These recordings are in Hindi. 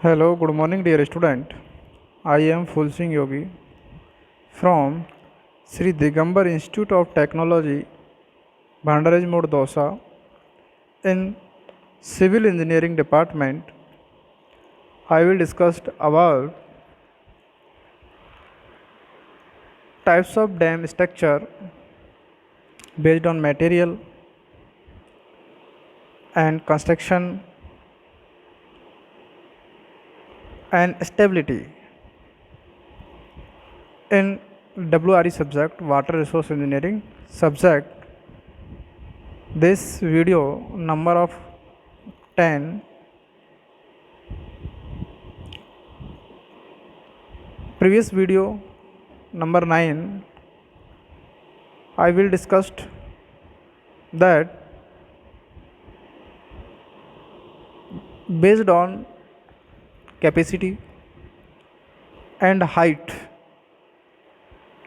Hello, good morning, dear student. I am Full Singh Yogi from Sri Digambar Institute of Technology, Bhandaraj Mode Dosa, in Civil Engineering Department. I will discuss about types of dam structure based on material and construction and stability. In WRE subject, Water Resource Engineering subject, this video number of 10, previous video number 9, I will discuss that based on capacity and height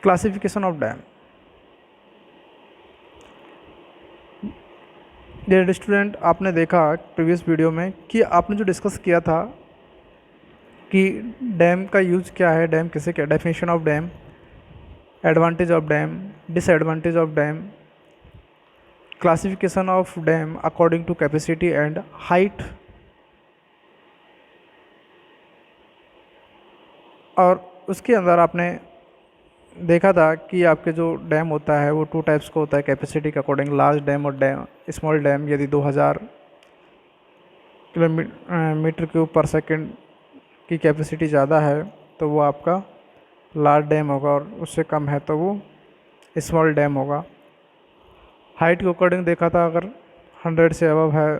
classification of dam. Dear student, आपने देखा प्रीवियस वीडियो में कि आपने जो डिस्कस किया था कि डैम का यूज़ क्या है, डैम किसे क्या, definition of dam, advantage of dam, disadvantage of dam, classification of dam according to capacity and height, और उसके अंदर आपने देखा था कि आपके जो डैम होता है वो टू टाइप्स का होता है कैपेसिटी के अकॉर्डिंग, लार्ज डैम और डैम स्मॉल डैम। यदि 2000 मीटर क्यूब पर सेकंड की कैपेसिटी ज़्यादा है तो वो आपका लार्ज डैम होगा, और उससे कम है तो वो स्मॉल डैम होगा। हाइट के अकॉर्डिंग देखा था, अगर 100 से अबव है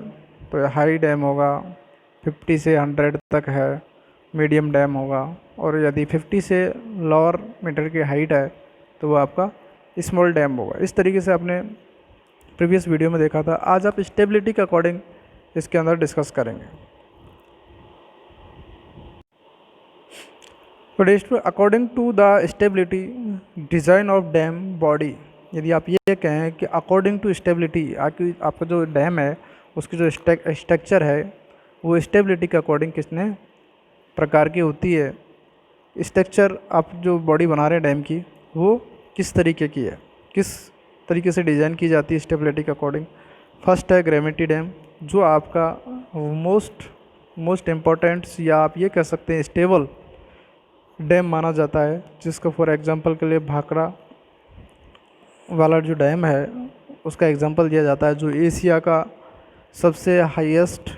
तो हाई डैम होगा, 50 से 100 तक है मीडियम डैम होगा, और यदि 50 से लोअर मीटर की हाइट है तो वो आपका स्मॉल डैम होगा। इस तरीके से आपने प्रीवियस वीडियो में देखा था। आज आप स्टेबिलिटी के अकॉर्डिंग इसके अंदर डिस्कस करेंगे। तो according to the stability design of dam body, यदि आप ये कहें कि अकॉर्डिंग टू स्टेबिलिटी आपका जो डैम है उसकी जो स्ट्रक्चर है वो स्टेबिलिटी के अकॉर्डिंग कितने प्रकार की होती है, स्ट्रक्चर आप जो बॉडी बना रहे हैं डैम की वो किस तरीके की है, किस तरीके से डिज़ाइन की जाती है स्टेबिलिटी के अकॉर्डिंग। फर्स्ट है ग्रेविटी डैम, जो आपका मोस्ट इम्पोर्टेंट या आप ये कह सकते हैं स्टेबल डैम माना जाता है, जिसका फॉर एग्जांपल के लिए भाखड़ा वाला जो डैम है उसका एग्जांपल दिया जाता है, जो एशिया का सबसे हाईएस्ट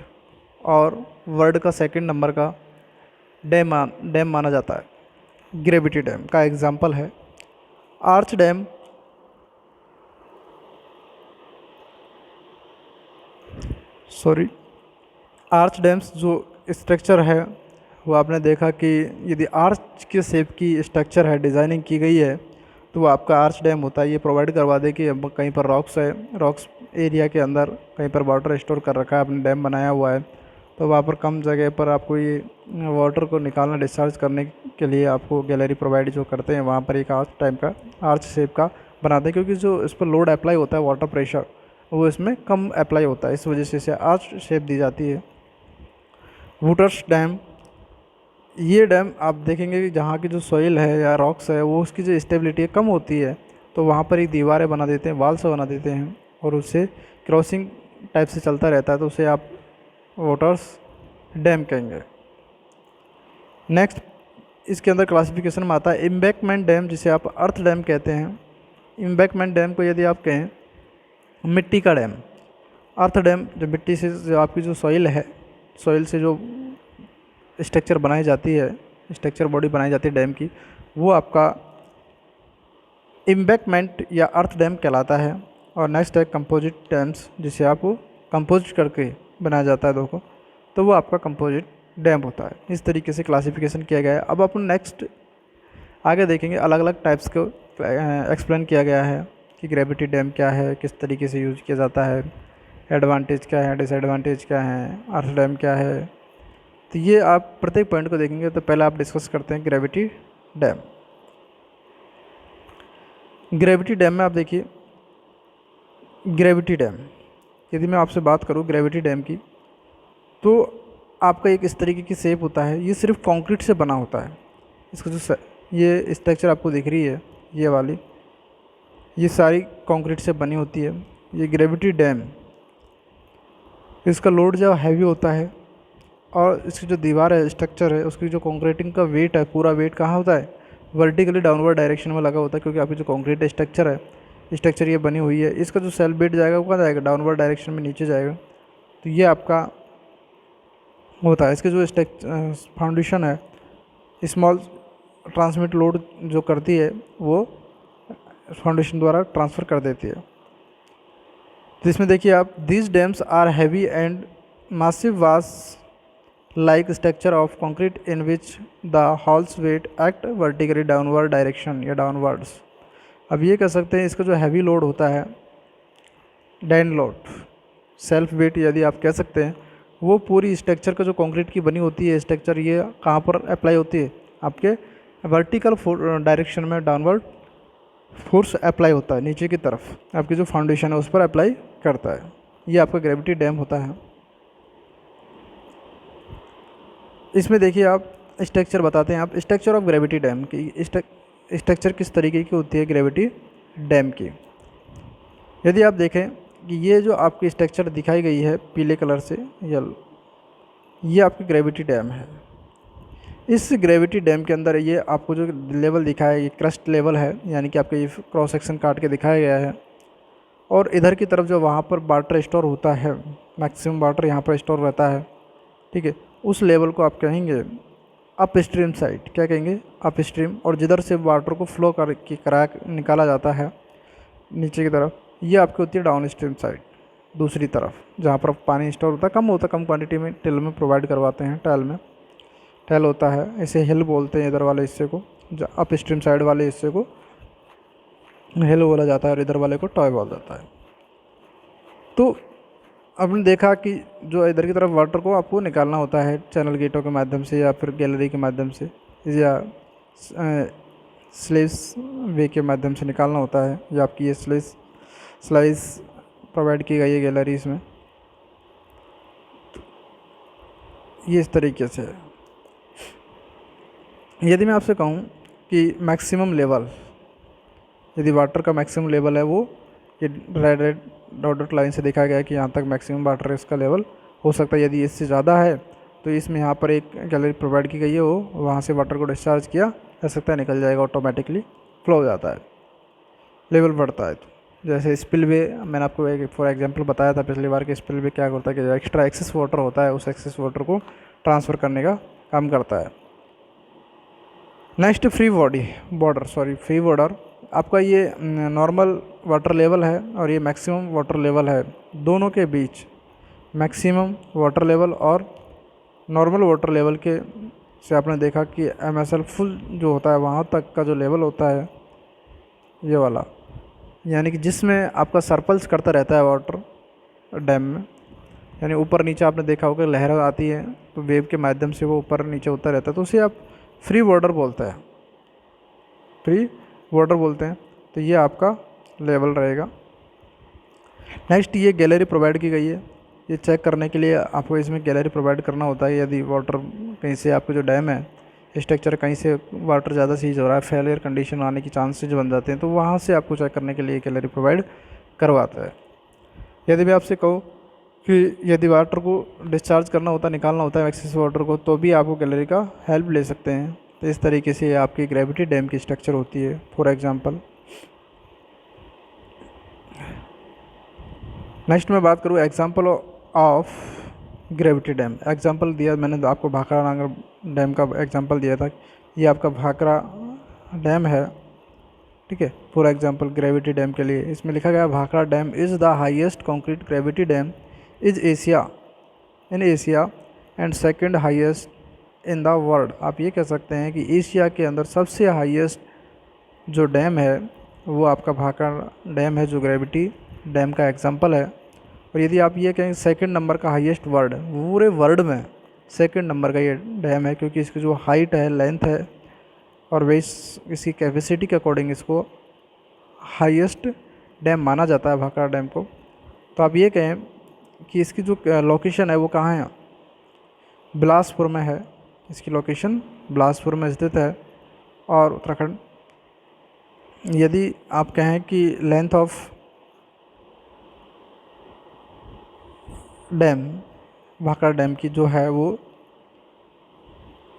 और वर्ल्ड का सेकंड नंबर का डैम माना जाता है। ग्रेविटी डैम का एग्जांपल है आर्च डैम, आर्च डैम्स जो स्ट्रक्चर है वो आपने देखा कि यदि आर्च के शेप की स्ट्रक्चर है, डिज़ाइनिंग की गई है तो वो आपका आर्च डैम होता है। ये प्रोवाइड करवा दे कि कहीं पर रॉक्स है, रॉक्स एरिया के अंदर कहीं पर वाटर स्टोर कर रखा है, आपने डैम बनाया हुआ है, तो वहाँ पर कम जगह पर आपको ये वाटर को निकालना, डिस्चार्ज करने के लिए आपको गैलरी प्रोवाइड जो करते हैं वहाँ पर एक आर्च टाइप का, आर्च शेप का बनाते हैं, क्योंकि जो इस पर लोड अप्लाई होता है वाटर प्रेशर वो इसमें कम अप्लाई होता है, इस वजह से इसे आर्च शेप दी जाती है। वुटर्स डैम, ये डैम आप देखेंगे कि जहाँ की जो सॉइल है या रॉक्स है वो उसकी जो स्टेबिलिटी है कम होती है, तो वहाँ पर एक दीवारें बना देते हैं, वाल्स बना देते हैं, और उससे क्रॉसिंग टाइप से चलता रहता है, तो उसे आप वाटर्स डैम कहेंगे। नेक्स्ट इसके अंदर क्लासिफिकेशन में आता है एम्बैंकमेंट डैम, जिसे आप अर्थ डैम कहते हैं। एम्बैंकमेंट डैम को यदि आप कहें मिट्टी का डैम, अर्थ डैम जो मिट्टी से जो आपकी जो सॉइल है, सॉइल से जो स्ट्रक्चर बनाई जाती है, स्ट्रक्चर बॉडी बनाई जाती है डैम की, वो आपका एम्बैंकमेंट या अर्थ डैम कहलाता है। और नेक्स्ट है कंपोजिट डैम्स, जिसे आप कंपोजिट करके बनाया जाता है दो को, तो वो आपका कंपोजिट डैम होता है। इस तरीके से क्लासिफिकेशन किया गया है। अब अपन नेक्स्ट आगे देखेंगे, अलग अलग टाइप्स को एक्सप्लेन किया गया है कि ग्रेविटी डैम क्या है, किस तरीके से यूज किया जाता है, एडवांटेज क्या है, डिसएडवांटेज क्या है, अर्थ डैम क्या है। तो ये आप प्रत्येक पॉइंट को देखेंगे। तो पहले आप डिस्कस करते हैं ग्रेविटी डैम। ग्रेविटी डैम में आप देखिए, ग्रेविटी डैम, यदि मैं आपसे बात करूं ग्रेविटी डैम की, तो आपका एक इस तरीके की शेप होता है, ये सिर्फ कंक्रीट से बना होता है। इसका जो ये स्ट्रक्चर आपको दिख रही है, ये वाली, ये सारी कंक्रीट से बनी होती है। ये ग्रेविटी डैम, इसका लोड जब हैवी होता है और इसकी जो दीवार है, स्ट्रक्चर है, उसकी जो कंक्रीटिंग का वेट है, पूरा वेट कहाँ होता है, वर्टिकली डाउनवर्ड डायरेक्शन में लगा होता है। क्योंकि आपकी जो कंक्रीट स्ट्रक्चर है, स्ट्रक्चर ये बनी हुई है, इसका जो सेल्फ वेट जाएगा वो कहाँ जाएगा, डाउनवर्ड डायरेक्शन में नीचे जाएगा। तो ये आपका होता है। इसके जो फाउंडेशन है, स्मॉल ट्रांसमिट लोड जो करती है वो फाउंडेशन द्वारा ट्रांसफ़र कर देती है। तो इसमें देखिए आप, these dams are heavy and massive was like structure of concrete in which the hall's weight act vertically downward direction या downwards। अब ये कह सकते हैं इसका जो हैवी लोड होता है, डैन लोड, सेल्फ वेट यदि आप कह सकते हैं, वो पूरी स्ट्रक्चर का जो कंक्रीट की बनी होती है स्ट्रक्चर, ये कहाँ पर अप्लाई होती है, आपके वर्टिकल डायरेक्शन में डाउनवर्ड फोर्स अप्लाई होता है, नीचे की तरफ आपकी जो फाउंडेशन है उस पर अप्लाई करता है। ये आपका ग्रेविटी डैम होता है। इसमें देखिए आप स्ट्रक्चर बताते हैं, आप स्ट्रक्चर ऑफ ग्रेविटी डैम की स्ट्रक्चर किस तरीके की होती है ग्रेविटी डैम की। यदि आप देखें कि ये जो आपकी स्ट्रक्चर दिखाई गई है पीले कलर से येलो, ये आपकी ग्रेविटी डैम है। इस ग्रेविटी डैम के अंदर ये आपको जो लेवल दिखा है, ये क्रस्ट लेवल है, यानी कि आपका ये क्रॉस सेक्शन काट के दिखाया गया है। और इधर की तरफ जो वहाँ पर वाटर स्टोर होता है, मैक्सिमम वाटर यहाँ पर स्टोर रहता है, ठीक है, उस लेवल को आप कहेंगे अप स्ट्रीम साइड। क्या कहेंगे, अप स्ट्रीम। और जिधर से वाटर को फ्लो करा निकाला जाता है नीचे की तरफ, ये आपकी होती है डाउन स्ट्रीम साइड, दूसरी तरफ जहाँ पर पानी स्टोर होता है, कम क्वांटिटी में टेल में प्रोवाइड करवाते हैं। टैल होता है, इसे हिल बोलते हैं इधर वाले हिस्से को, अप स्ट्रीम साइड वाले हिस्से को हिल बोला जाता है और इधर वाले को टॉय बोला जाता है। तो आपने देखा कि जो इधर की तरफ वाटर को आपको निकालना होता है चैनल गेटों के माध्यम से या फिर गैलरी के माध्यम से या स्लेस वे के माध्यम से निकालना होता है, या आपकी ये स्लाइस प्रोवाइड की गई है गैलरीज में। ये इस तरीके से है। यदि मैं आपसे कहूँ कि मैक्सिमम लेवल, यदि वाटर का मैक्सिमम लेवल है वो ये रेड डॉट लाइन से देखा गया है कि यहाँ तक मैक्सिमम वाटर इसका लेवल हो सकता है। यदि इससे ज़्यादा है तो इसमें यहाँ पर एक गैलरी प्रोवाइड की गई है, वो वहाँ से वाटर को डिस्चार्ज किया जा सकता है, निकल जाएगा, ऑटोमेटिकली फ्लो हो जाता है, लेवल बढ़ता है। तो जैसे स्पिलवे, मैंने आपको एक फॉर एग्जांपल बताया था पिछली बार कि स्पिलवे क्या होता है कि जो एक्स्ट्रा एक्सेस वाटर होता है उस एक्सेस वाटर को ट्रांसफ़र करने का काम करता है। नेक्स्ट फ्री वाटर, आपका ये नॉर्मल वाटर लेवल है और ये मैक्सिमम वाटर लेवल है। दोनों के बीच मैक्सिमम वाटर लेवल और नॉर्मल वाटर लेवल के से आपने देखा कि MSL फुल जो होता है वहाँ तक का जो लेवल होता है ये वाला, यानी कि जिसमें आपका सर्पल्स करता रहता है वाटर डैम में, यानी ऊपर नीचे आपने देखा होगा लहर आती है तो वेव के माध्यम से वो ऊपर नीचे होता रहता है, तो उसे आप फ्री वाटर बोलते हैं, फ्री वाटर बोलते हैं। तो ये आपका लेवल रहेगा। नेक्स्ट, ये गैलरी प्रोवाइड की गई है। ये चेक करने के लिए आपको इसमें गैलरी प्रोवाइड करना होता है। यदि वाटर कहीं से आपका जो डैम है स्ट्रक्चर कहीं से वाटर ज़्यादा सीज हो रहा है, फेलियर कंडीशन आने की चांसेज बन जाते हैं, तो वहाँ से आपको चेक करने के लिए गैलरी प्रोवाइड करवाता है। यदि मैं आपसे कहूँ कि यदि वाटर को डिस्चार्ज करना होता है, निकालना होता है एक्सेस वाटर को, तो भी आपको गैलरी का हेल्प ले सकते हैं। तो इस तरीके से आपकी ग्रेविटी डैम की स्ट्रक्चर होती है। फॉर एग्जांपल नेक्स्ट मैं बात करूँ example of gravity dam. Example दिया मैंने आपको भाखड़ा नागर डैम का एग्जांपल दिया था। ये आपका भाखड़ा डैम है, ठीक है। फॉर एग्जांपल ग्रेविटी डैम के लिए इसमें लिखा गया Bhakra dam is the highest concrete gravity dam is in Asia and second highest in the world. आप ये कह सकते हैं कि एशिया के अंदर सबसे हाईएस्ट जो डैम है वो आपका भाखड़ा डैम है, जो ग्रेविटी डैम का एग्जांपल है। और यदि आप ये कहें सेकंड नंबर का हाईएस्ट वर्ल्ड, पूरे वर्ल्ड में सेकंड नंबर का ये डैम है, क्योंकि इसकी जो हाइट है, लेंथ है और वेस इसकी कैपेसिटी के अकॉर्डिंग इसको हाईएस्ट डैम माना जाता है भाखड़ा डैम को। तो आप ये कहें कि इसकी जो लोकेशन है वो कहाँ है, बिलासपुर में है, इसकी लोकेशन बिलासपुर में स्थित है और उत्तराखंड। यदि आप कहें कि length of dam, Bhakra dam की जो है वो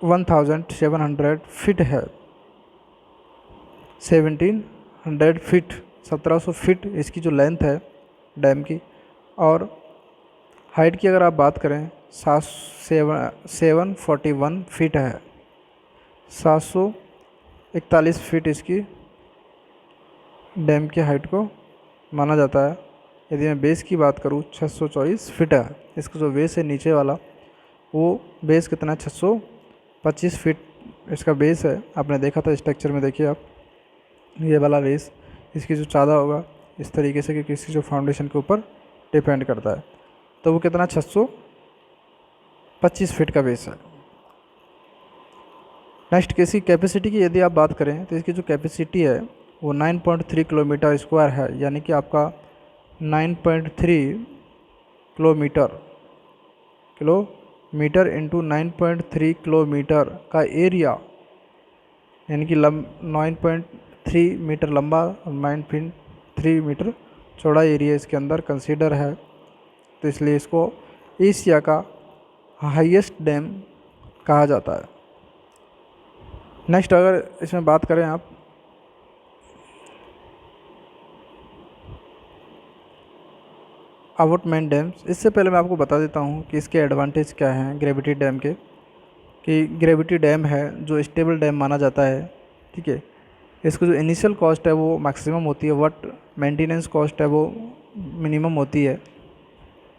1700 फीट है, 1700 फीट, 1700 फीट इसकी जो लेंथ है डैम की। और हाइट की अगर आप बात करें 741 फीट है, 741 फीट इसकी डैम की हाइट को माना जाता है। यदि मैं बेस की बात करूँ 624 फीट है, इसका जो बेस है नीचे वाला वो बेस कितना है, 625 फीट इसका बेस है। आपने देखा था स्ट्रक्चर में, देखिए आप ये वाला बेस, इसकी जो चादा होगा इस तरीके से, क्योंकि इसकी जो फाउंडेशन के ऊपर डिपेंड करता है। तो वो कितना 625 फीट का बेस है। नेक्स्ट इसकी कैपेसिटी की यदि आप बात करें तो इसकी जो कैपेसिटी है वो 9.3 किलोमीटर स्क्वायर है, यानी कि आपका 9.3 किलोमीटर इंटू 9.3 किलोमीटर का एरिया, यानी कि 9.3 मीटर लंबा और 9.3 मीटर चौड़ा एरिया इसके अंदर कंसीडर है। तो इसलिए इसको एशिया का हाईएस्ट डैम कहा जाता है। नेक्स्ट अगर इसमें बात करें आप अबटमेंट डैम्स, इससे पहले मैं आपको बता देता हूँ कि इसके एडवांटेज क्या हैं ग्रेविटी डैम के। कि ग्रेविटी डैम है जो स्टेबल डैम माना जाता है, ठीक है। इसको जो इनिशियल कॉस्ट है वो मैक्सिमम होती है, बट मेंटेनेंस कॉस्ट है वो मिनिमम होती है,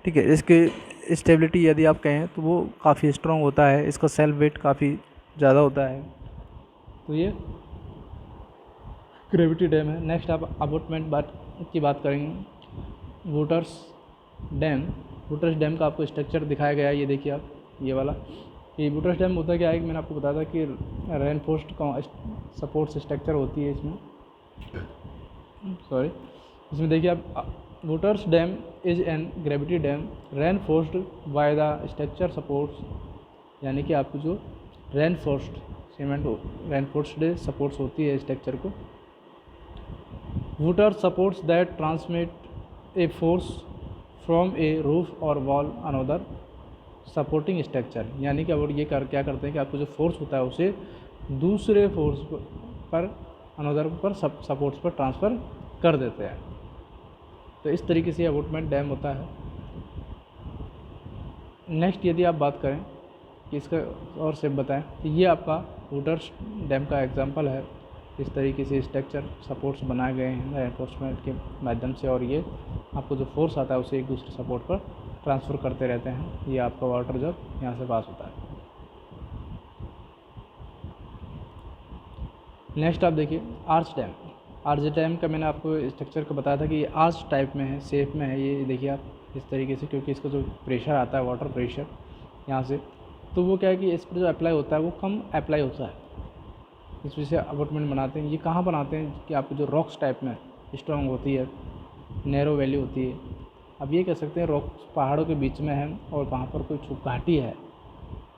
ठीक है। इसकी स्टेबिलिटी यदि आप कहें तो वो काफ़ी स्ट्रॉन्ग होता है, इसका सेल्फ वेट काफ़ी ज़्यादा होता है। तो ये ग्रेविटी डैम है। नेक्स्ट आप अबटमेंट की बात करेंगे। वुटर्स डैम का आपको स्ट्रक्चर दिखाया गया है, ये देखिए आप, ये वाला। ये वुटर्स डैम होता क्या है कि मैंने आपको बताया था कि रेनफोर्स्ड सपोर्ट स्ट्रक्चर होती है इसमें, सॉरी, इसमें देखिए आप, buttress dam is an gravity dam reinforced by the structure supports, यानी कि आपको जो रेनफोर्स्ड सपोर्ट्स होती है स्ट्रक्चर को। Buttress supports that transmit a force from a roof और वॉल अनदर सपोर्टिंग स्ट्रक्चर, यानी कि अब ये क्या करते हैं कि आपको जो फोर्स होता है उसे दूसरे फोर्स पर अनदर पर सपोर्ट्स पर ट्रांसफ़र कर देते हैं। तो इस तरीके से अबटमेंट डैम होता है। नेक्स्ट यदि आप बात करें कि इसका और से बताएं तो ये आपका वुटर्स डैम का एग्जांपल है। इस तरीके से स्ट्रक्चर सपोर्ट्स बनाए गए हैं रेनफोर्समेंट के माध्यम से, और ये आपको जो फोर्स आता है उसे एक दूसरे सपोर्ट पर ट्रांसफ़र करते रहते हैं। ये आपका वाटर जब यहाँ से पास होता है। नेक्स्ट आप देखिए आर्च डैम का मैंने आपको स्ट्रक्चर का बताया था कि ये आर्च टाइप में है, शेप में है। ये देखिए आप इस तरीके से, क्योंकि इसका जो प्रेशर आता है वाटर प्रेशर यहाँ से, तो वो क्या है कि इस पर जो अप्लाई होता है वो कम अप्लाई होता है, इस वजह से अबटमेंट बनाते हैं। ये कहाँ बनाते हैं कि आपको जो रॉक्स टाइप में स्ट्रॉन्ग होती है, नैरो वैली होती है। अब ये कह सकते हैं रॉक्स पहाड़ों के बीच में है और वहाँ पर कोई घाटी है,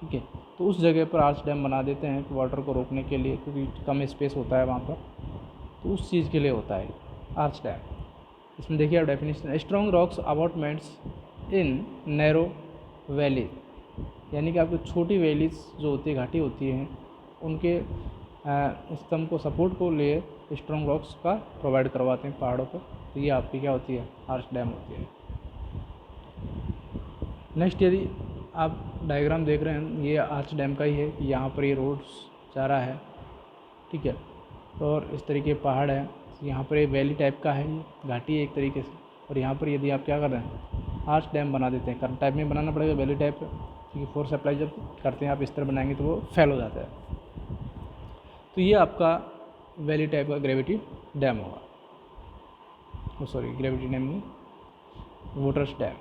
ठीक है, तो उस जगह पर आर्च डैम बना देते हैं वाटर को रोकने के लिए, क्योंकि कम स्पेस होता है वहाँ पर, तो उस चीज़ के लिए होता है आर्च डैम। इसमें देखिए आप definition, strong rocks abutments in narrow valley, यानी कि आपको छोटी वैलीज जो होती है, घाटी होती हैं, उनके स्तंभ को सपोर्ट को लिए स्ट्रॉन्ग रॉक्स का प्रोवाइड करवाते हैं पहाड़ों पर। तो ये आपकी क्या होती है, आर्च डैम होती है। नेक्स्ट यदि आप डायग्राम देख रहे हैं, ये आर्च डैम का ही है। यहाँ पर ये रोड्स जा रहा है, ठीक है, और इस तरीके पहाड़ है, यहाँ पर ये वैली टाइप का है, ये घाटी है एक तरीके से। और यहाँ पर यदि आप क्या कर रहे हैं, आर्च डैम बना देते हैं, करंट टाइप में बनाना पड़ेगा वैली टाइप, क्योंकि फोर्स अप्लाई जब करते हैं आप इस तरह बनाएंगे तो वो फेल हो जाता है। तो ये आपका वैली टाइप का ग्रेविटी डैम होगा, सॉरी ग्रेविटी डैम नहीं, वुटर्स डैम।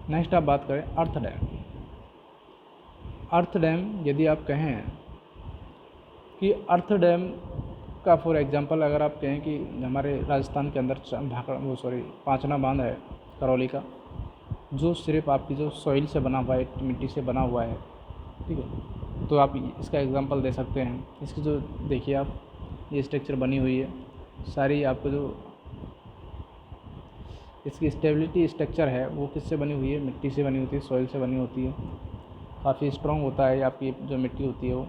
नेक्स्ट आप बात करें अर्थ डैम। अर्थ डैम यदि आप कहें कि अर्थ डैम का फॉर एग्जांपल अगर आप कहें कि हमारे राजस्थान के अंदर पांचना बांध है करौली का, जो सिर्फ आपकी जो सॉइल से बना हुआ है, मिट्टी से बना हुआ है, ठीक है। तो आप इसका एग्जांपल दे सकते हैं। इसकी जो देखिए आप, ये स्ट्रक्चर बनी हुई है सारी, आपको जो इसकी स्टेबिलिटी स्ट्रक्चर है वो किससे बनी हुई है, मिट्टी से बनी होती है, सॉइल से बनी होती है। काफ़ी स्ट्रॉन्ग होता है आपकी जो मिट्टी होती है वो।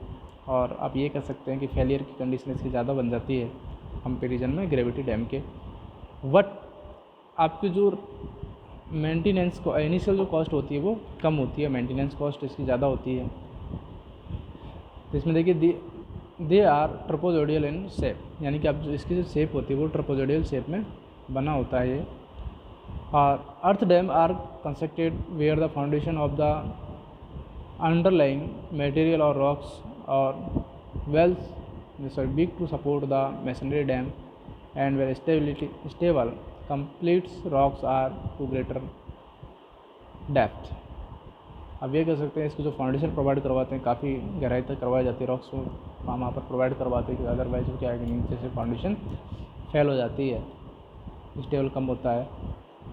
और आप ये कह सकते हैं कि फेलियर की कंडीशन इसकी ज़्यादा बन जाती है कंपेरिजन में ग्रेविटी डैम के। बट आपकी जो मेंटेनेंस को इनिशियल जो कॉस्ट होती है वो कम होती है, मेंटेनेंस कॉस्ट इसकी ज़्यादा होती है। तो इसमें देखिए दे आर ट्रपोजोडियल इन शेप, यानी कि आप जो इसकी जो शेप होती है वो ट्रपोजोडियल शेप में बना होता है ये। और earth dam are constructed where the foundation of the underlying material or rocks or wells big to support the masonry dam and where stable complete rocks are to greater depth। अब ये कह सकते हैं इसको जो फाउंडेशन प्रोवाइड करवाते हैं काफ़ी गहराई तक करवाई जाती है, रॉक्स वहाँ पर प्रोवाइड करवाते हैं कि अदरवाइज क्या है कि नीचे से फाउंडेशन फेल हो जाती है, स्टेबल कम होता है।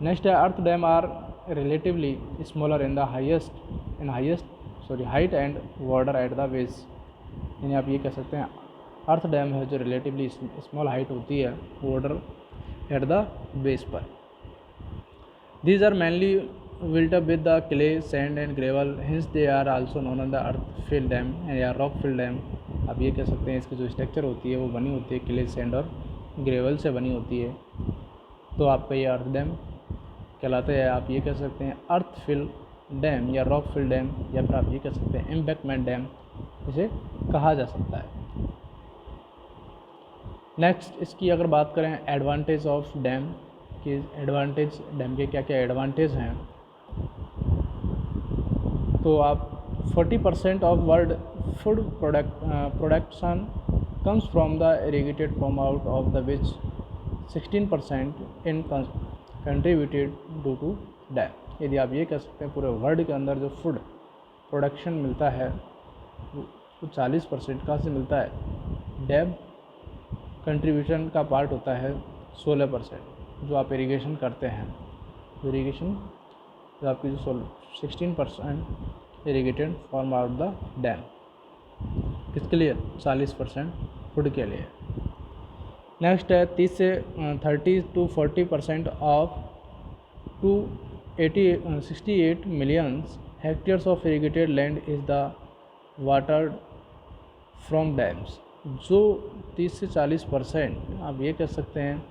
नेक्स्ट है earth dam are relatively smaller in the highest height and water at the base, यानी आप ये कह सकते हैं अर्थ डैम है जो रिलेटिवली स्मॉल हाइट होती है वाटर एट द बेस पर। These are mainly built up with the clay, sand and gravel, hence they are also known as the earth fill dam या rock fill dam। आप ये कह सकते हैं इसकी जो स्ट्रक्चर होती है वो बनी होती है क्ले, सैंड और ग्रेवल से बनी होती है, तो आपका ये अर्थ डैम कहलाते हैं। आप ये कह सकते हैं अर्थ फिल डैम या रॉक फिल डैम, या फिर आप ये कह सकते हैं एम्बैंकमेंट डैम इसे कहा जा सकता है। नेक्स्ट इसकी अगर बात करें एडवांटेज ऑफ डैम कि एडवांटेज डैम के क्या क्या एडवांटेज हैं, तो आप 40% of world food production comes from the irrigated from out of the which 16% in contributed due to dam. यदि आप ये कह सकते हैं पूरे वर्ल्ड के अंदर जो फूड प्रोडक्शन मिलता है वो 40% कहाँ से मिलता है, डैम कंट्रीब्यूशन का पार्ट होता है 16%, जो आप इरिगेशन करते हैं। इरिगेशन जो आपकी जो 16% irrigated form out the dam, किसके लिए 40% फूड के लिए। नेक्स्ट है 30 to 40% of 68 millions hectares of irrigated land is the water from dams. जो 30 से 40% आप ये कह सकते हैं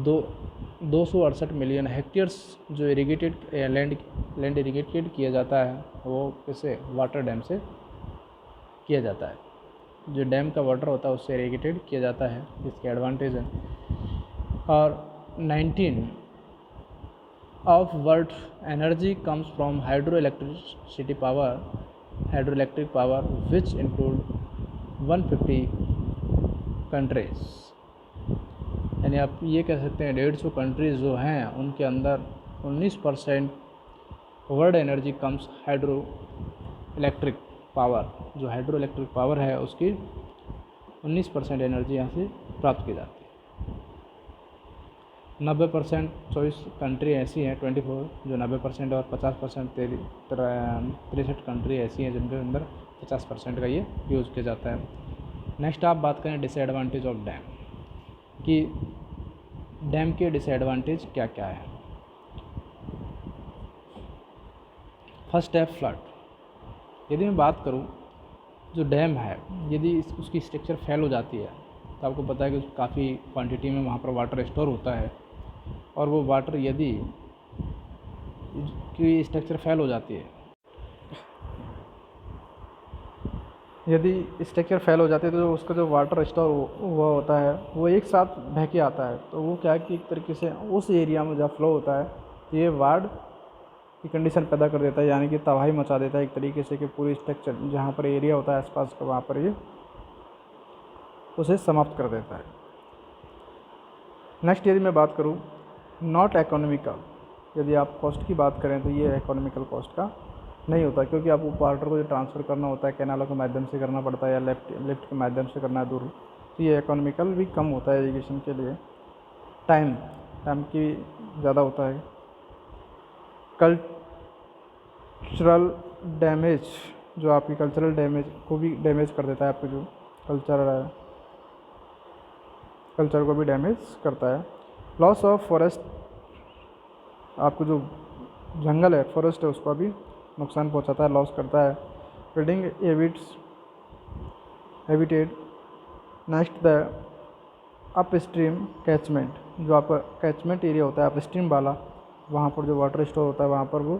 268 मिलियन हेक्टेयर्स जो इरीगेटेड लैंड इरीगेटेड किया जाता है वो किससे, वाटर डैम से किया जाता है। जो डैम का वाटर होता है उससे इरीगेटेड किया जाता है, इसके एडवांटेज है। और 19 of world energy comes from hydroelectric power which include 150 countries, यानी आप ये कह सकते हैं 150 कंट्रीज़ जो हैं उनके अंदर 19% world energy comes hydro electric power, जो हाइड्रो इलेक्ट्रिक पावर है उसकी 19% एनर्जी यहाँ से प्राप्त की जाती है। 90% 24 कंट्री ऐसी हैं 24 जो 90% और 50% 63 कंट्री ऐसी हैं जिनके अंदर 50% का ये यूज़ किया जाता है। नेक्स्ट आप बात करें डिसएडवांटेज ऑफ डैम कि डैम के डिसएडवांटेज क्या क्या है। फर्स्ट है फ्लड। यदि मैं बात करूं जो डैम है यदि उसकी स्ट्रक्चर फेल हो जाती है तो आपको पता है कि काफ़ी क्वांटिटी में वहाँ पर वाटर स्टोर होता है, और वो वाटर यदि की स्ट्रक्चर फेल हो जाती है, यदि स्ट्रक्चर फेल हो जाती है तो उसका जो वाटर स्टोर हुआ होता है वो एक साथ बह के आता है, तो वो क्या है कि एक तरीके से उस एरिया में जब फ्लो होता है तो ये बाढ़ की कंडीशन पैदा कर देता है, यानी कि तबाही मचा देता है एक तरीके से कि पूरी स्ट्रक्चर जहाँ पर एरिया होता है आसपास का वहाँ पर ये उसे समाप्त कर देता है। नेक्स्ट यदि मैं बात करूँ नॉट इकोनॉमिकल, यदि आप कॉस्ट की बात करें तो ये इकोनॉमिकल कॉस्ट का नहीं होता, क्योंकि आपको वाटर को जो ट्रांसफ़र करना होता है कैनालों के माध्यम से करना पड़ता है या लिफ्ट के माध्यम से करना है दूर तो ये इकोनॉमिकल भी कम होता है इरिगेशन के लिए, टाइम की ज़्यादा होता है। कल्चरल डैमेज, जो आपकी कल्चरल डैमेज को भी डैमेज कर देता है, आपके जो कल्चर को भी डैमेज करता है। लॉस ऑफ फॉरेस्ट, आपको जो जंगल है, फॉरेस्ट है, उसको भी नुकसान पहुंचाता है, लॉस करता है। Building habitat. Next the up stream catchment, जो आपका कैचमेंट एरिया होता है अप स्ट्रीम वाला, वहाँ पर जो वाटर स्टोर होता है वहाँ पर वो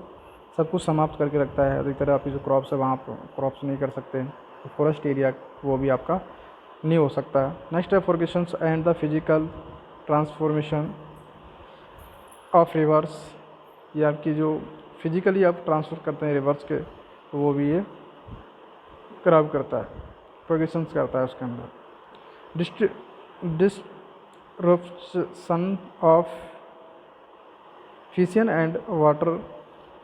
सब कुछ समाप्त करके रखता है। अधिकतर आपकी जो क्रॉप्स है वहाँ पर क्रॉप्स नहीं कर सकते, तो फॉरेस्ट एरिया वो भी आपका नहीं हो सकता है। नेक्स्ट है फॉरगेशंस and the physical transformation of rivers, ये आपकी जो फिजिकली आप ट्रांसफ़र करते हैं रिवर्स के, तो वो भी ये खराब करता है, फॉरगेशंस करता है उसके अंदर। Disruption of fishing and water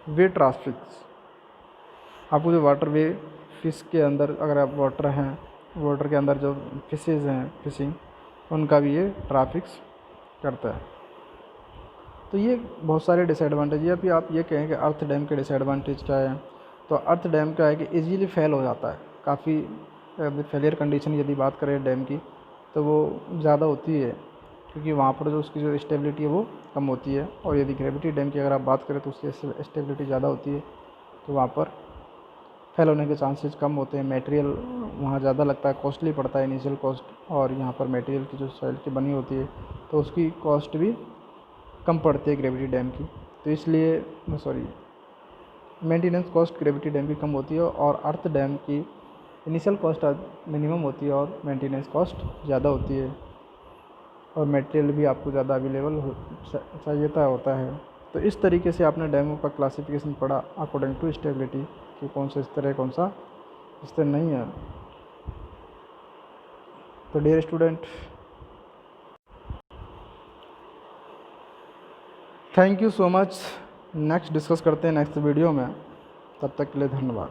way traffics, आपको जो वाटर वे फिश के अंदर अगर आप वाटर के अंदर जो फिशेज़ हैं फिशिंग, उनका भी ये ट्रैफिक्स करता है। तो ये बहुत सारे डिसएडवांटेज है। अभी आप ये कहें कि अर्थ डैम के डिसएडवांटेज क्या है, तो अर्थ डैम क्या है कि इजीली फेल हो जाता है, काफ़ी फेलियर कंडीशन यदि बात करें डैम की तो वो ज़्यादा होती है, क्योंकि वहाँ पर जो उसकी जो स्टेबिलिटी है वो कम होती है। और यदि ग्रेविटी डैम की अगर आप बात करें तो उसकी स्टेबिलिटी ज़्यादा होती है, तो वहाँ पर फेल होने के चांसेस कम होते हैं। मटेरियल वहाँ ज़्यादा लगता है, कॉस्टली पड़ता है इनिशियल कॉस्ट, और यहाँ पर मटेरियल की जो सॉइल की बनी होती है तो उसकी कॉस्ट भी कम पड़ती है ग्रेविटी डैम की, तो इसलिए मेंटेनेंस कॉस्ट ग्रेविटी डैम की कम होती है, और अर्थ डैम की इनिशियल कॉस्ट मिनिमम होती है और मेंटेनेंस कॉस्ट ज़्यादा होती है, और मटेरियल भी आपको ज़्यादा अवेलेबल चाहिए होता है। तो इस तरीके से आपने डैमों का क्लासिफिकेशन पढ़ा अकॉर्डिंग टू स्टेबिलिटी, कि कौन सा स्तर है, कौन सा स्तर नहीं है। तो dear student, thank you so much. Next discuss करते हैं नेक्स्ट वीडियो में, तब तक के लिए धन्यवाद।